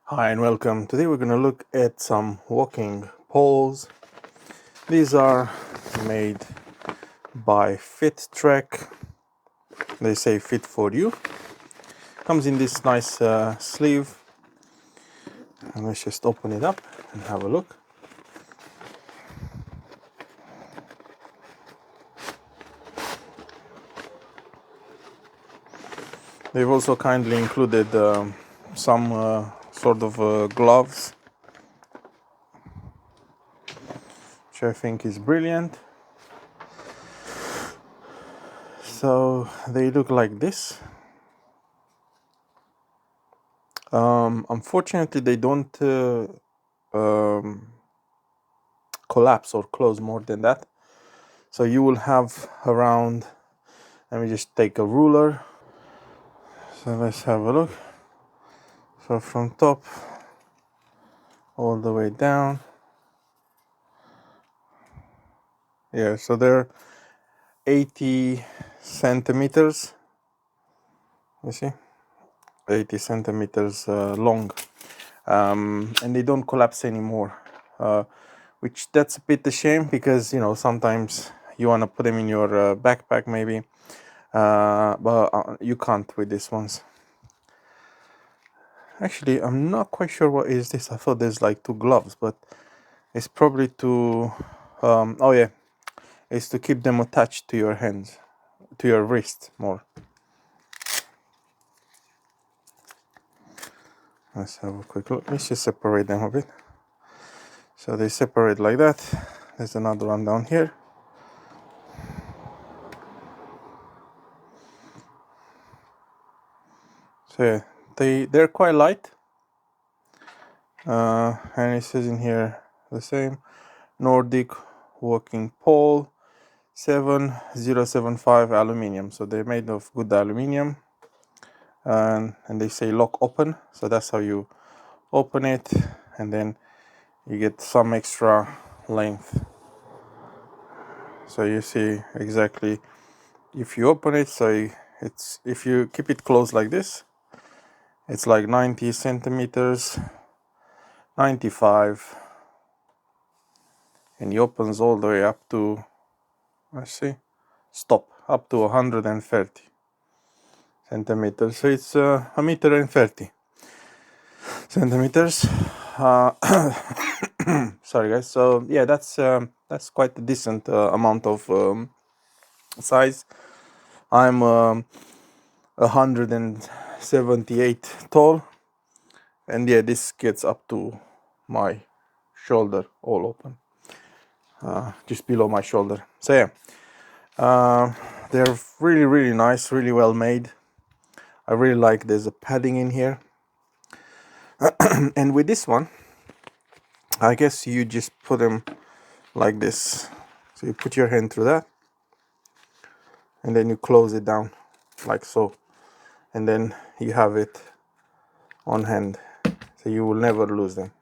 Hi and welcome. Today we're going to look at some walking poles. These are made by FitTrek. They say fit for you. Comes in this nice sleeve. And let's just open it up and have a look. They've also kindly included some sort of gloves, which I think is brilliant. So they look like this. Unfortunately, they don't collapse or close more than that. So you will have around, let me just take a ruler. So let's have a look. So from top all the way down. Yeah, so they're 80 centimeters. You see? 80 centimeters long. And they don't collapse anymore. Which that's a bit a shame because, you know, sometimes you want to put them in your backpack maybe. But you can't with these ones. Actually, I'm not quite sure what is this. I thought there's like two gloves, but it's probably to oh yeah, it's to keep them attached to your hands, to your wrist more. Let's have a quick look. Let's just separate them a bit. So they separate like that. There's another one down here. So yeah, they're quite light. And it says in here the same Nordic walking pole 7075 aluminium. So they're made of good aluminium, and they say lock open. So that's how you open it, and then you get some extra length. So you see exactly if you open it. So it's, if you keep it closed like this, it's like 90 centimeters, 95, and it opens all the way up to, let's see, stop, up to 130 centimeters. So it's a meter and 30 centimeters. Sorry guys. So yeah, that's quite a decent amount of size. I'm 178 tall, and yeah, this gets up to my shoulder, all open, just below my shoulder. So yeah, they're really nice, really well made. I really like there's a padding in here. And with this one, I guess you just put them like this. So you put your hand through that, and then you close it down like so, and then you have it on hand, so you will never lose them.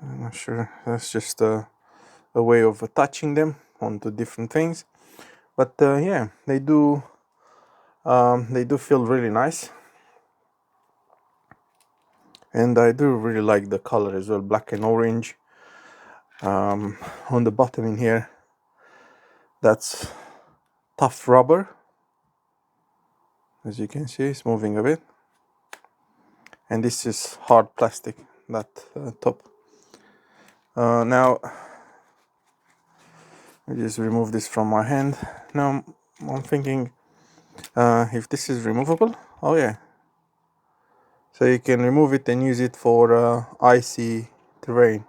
I'm not sure, that's just a way of attaching them onto different things, but yeah, they do feel really nice, and I do really like the color as well, black and orange. On the bottom in here, that's tough rubber. As you can see, it's moving a bit, and this is hard plastic, that top. Now I just remove this from my hand. Now I'm thinking if this is removable. Oh yeah, so you can remove it and use it for icy terrain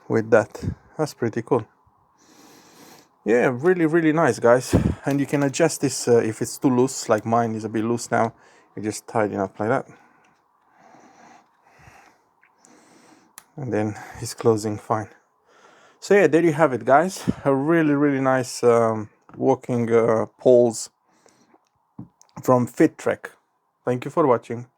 with that. That's pretty cool. Yeah, really nice, guys. And you can adjust this if it's too loose, like mine is a bit loose now. You just tighten it up like that, and then it's closing fine. So yeah, there you have it, guys. A really nice walking poles from FitTrek. Thank you for watching.